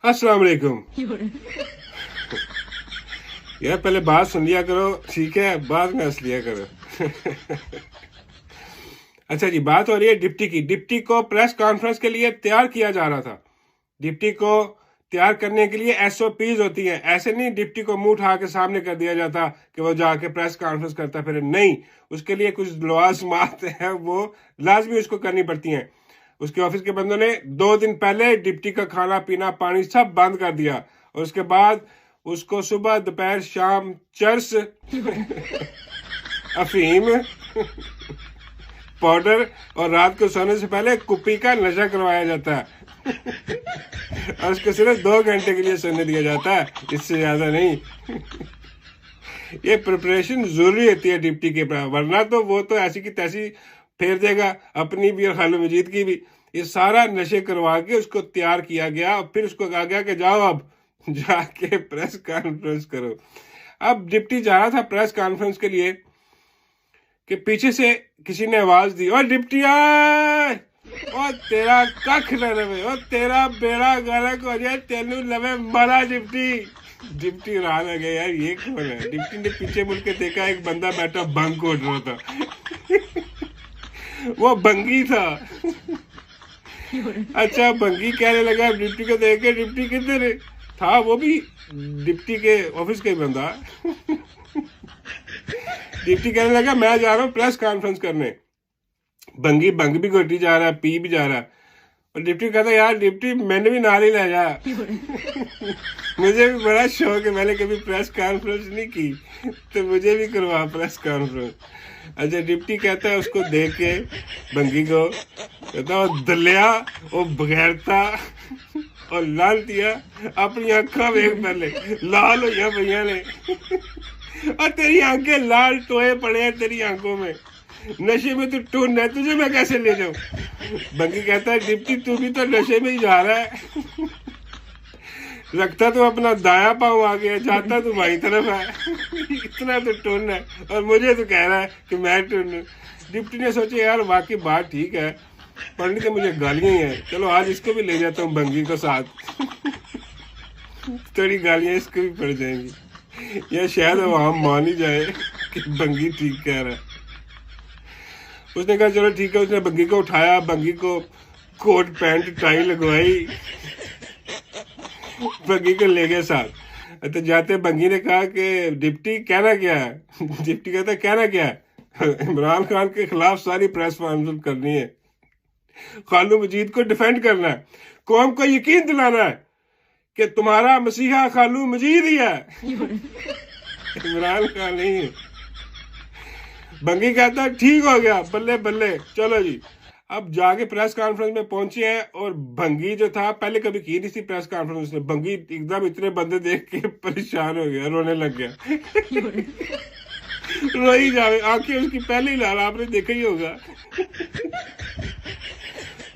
अस्सलाम वालेकुम। यार पहले बात सुन लिया करो, ठीक है, बाद में हंस लिया करो। अच्छा जी, बात हो रही है डिप्टी की। डिप्टी को प्रेस कॉन्फ्रेंस के लिए तैयार किया जा रहा था। डिप्टी को तैयार करने के लिए एसओपीज होती है। ऐसे नहीं डिप्टी को मुंह उठा के सामने कर दिया जाता कि वो जाके प्रेस कॉन्फ्रेंस करता फिर नहीं। उसके लिए कुछ लवाज़मात हैं, वो लाजमी उसको करनी पड़ती हैं। उसके ऑफिस के बंदों ने 2 दिन पहले डिप्टी का खाना पीना पानी सब बंद कर दिया और उसके बाद उसको सुबह दोपहर शाम चर्स, अफीम, पाउडर और रात को सोने से पहले कुप्पी का नशा करवाया जाता है। और उसको सिर्फ 2 घंटे के लिए सोने दिया जाता है, इससे ज्यादा नहीं। ये प्रिपरेशन जरूरी होती है डिप्टी के पास, वरना तो वो तो ऐसी की तैसी फेर देगा, अपनी भी और खालू मजीद की भी। ये सारा नशे करवा के उसको तैयार किया गया और फिर उसको कहा गया कि जाओ अब जाके प्रेस कॉन्फ्रेंस करो। अब डिप्टी जा रहा था प्रेस कॉन्फ्रेंस के लिए कि पीछे से किसी ने आवाज दी, और डिप्टी आए, और तेरा कख न रवे, और तेरा बेड़ा गर्क हो जाए, तेनू लवे मरा डिप्टी। डिप्टी राह में गया, यार ये कौन है। डिप्टी ने पीछे मुड़ के देखा, एक बंदा बैठा भंग कोट रहा था। वो भंगी था। अच्छा, भंगी कहने लगा डिप्टी को देख के, डिप्टी किधर था, वो भी डिप्टी के ऑफिस का ही बंदा। डिप्टी कहने लगा मैं जा रहा हूँ प्रेस कॉन्फ्रेंस करने। भंगी भंग भी घोटी जा रहा है, पी भी जा रहा है। और डिप्टी कहता यार डिप्टी मैंने भी नाल ही ले जा। मुझे भी बड़ा शौक है, मैंने कभी प्रेस कॉन्फ्रेंस नहीं की, तो मुझे भी करवा प्रेस कॉन्फ्रेंस। अच्छा, डिप्टी कहता है उसको देख के भंगी को, कहता वो दलिया, वो बगैरता और लाल दिया, अपनी आंखा वेख पहले लाल हो भैया ने। और तेरी आंखें लाल टोए पड़े हैं तेरी आंखों में, नशे में तू टून है, तुझे मैं कैसे ले जाऊं। बंगी कहता है डिप्टी तू भी तो नशे में ही जा रहा है। लगता तो अपना दाया पाँव आ गया, जाता तू बाई तरफ है। इतना तो टून है और मुझे तो कह रहा है कि मैं टून। डिप्टी ने सोचा यार वाकई बात ठीक है, पढ़नी तो मुझे गालियां ही है, चलो आज इसको भी ले जाता हूँ भंगी को साथ। थोड़ी गालियां इसको भी पड़ जाएंगी, या शायद वहां मान ही जाए कि भंगी ठीक कह रहा है। उसने कहा चलो ठीक है। उसने भंगी को उठाया, भंगी को कोट पैंट टाई लगवाई, भंगी को ले गया साथ। तो जाते भंगी ने कहा कि डिप्टी कहना क्या है। डिप्टी कहता कहना क्या है, इमरान खान के खिलाफ सारी प्रेस कॉन्फ्रेंस करनी है, खालू मजीद को डिफेंड करना है, कौम को यकीन दिलाना है कि तुम्हारा मसीहा खालू मजीद ही है, इमरान खान नहीं है। भंगी कहता ठीक हो गया, बल्ले बल्ले, चलो जी। अब जाके प्रेस कॉन्फ्रेंस में पहुंचे हैं और भंगी जो था पहले कभी की नहीं थी प्रेस कॉन्फ्रेंस में। भंगी एकदम इतने बंदे देख के परेशान हो गया, रोने लग गया। रोई जावे, आंखें उसकी पहले ही लाल, आपने देखा ही होगा।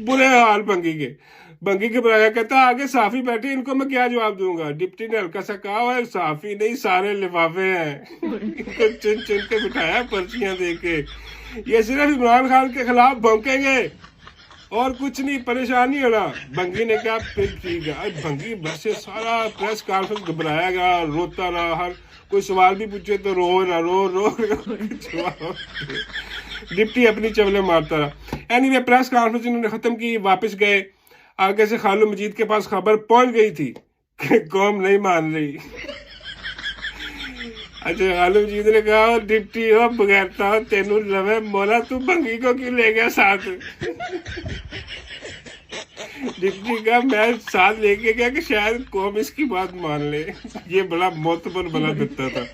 बुरे हाल भंगी के। भंगी के बुलाया, कहता आगे साफी बैठे, इनको मैं क्या जवाब दूंगा। डिप्टी ने हल्का सा कहा है साफी नहीं सारे लिफाफे हैं। इनको चुन चुन के बिठाया पर्चियां दे के, ये सिर्फ इमरान खान के खिलाफ भौंकेंगे और कुछ नहीं, परेशान नहीं होना। भंगी ने कहा फिर ठीक है। भंगी बस से सारा प्रेस कॉन्फ्रेंस घबराया गया, रोता रहा, हर कोई सवाल भी पूछे तो रो ना रो रो, रो। डिप्टी अपनी चवले मारता रहा। एनीवे प्रेस कॉन्फ्रेंस इन्होंने खत्म की, वापस गए। आगे से खालू मजीद के पास खबर पहुंच गई थी कि कौम नहीं मान रही। अच्छा, खालू मजीद ने कहा डिप्टी हो बगैरता हो, तेनू लवे मोला, तू भंगी को क्यों ले गया साथ। डिप्टी का मैं साथ लेके गया कि शायद कौम इसकी बात मान ले। ये बड़ा मोतबर बना दिखता था।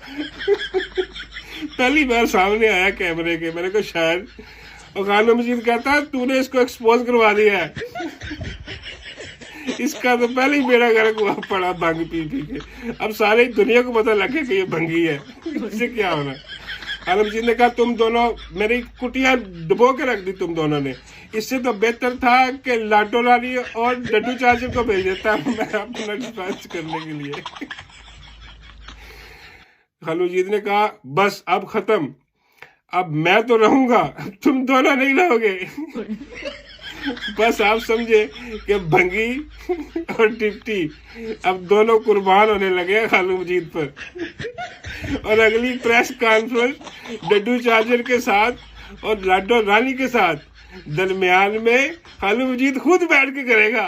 पहली बार सामने आया कैमरे के, मैंने कहा शायद। और खालू मजीद कहता तूने इसको एक्सपोज करवा दिया है। इसका तो पहले ही बेड़ा गर्क हुआ पड़ा भंग पी पी के, अब सारी दुनिया को पता लगे कि ये भंगी है, इससे क्या होना। खालू मजीद ने कहा तुम दोनों मेरी कुटिया डुबो के रख दी तुम दोनों ने, इससे तो बेहतर था कि लाडो रानी और डड्डू चाचा को भेज देता मैं अपना डिफेंस करने के लिए। खालू मजीद ने कहा बस अब खत्म, अब मैं तो रहूंगा, तुम दोनों नहीं रहोगे। बस आप समझे कि भंगी और डिप्टी अब दोनों कुर्बान होने लगे खालू मजीद पर। और अगली प्रेस कॉन्फ्रेंस डड्डू चार्जर के साथ और लाडो रानी के साथ, दरमियान में खालू मजीद खुद बैठ के करेगा।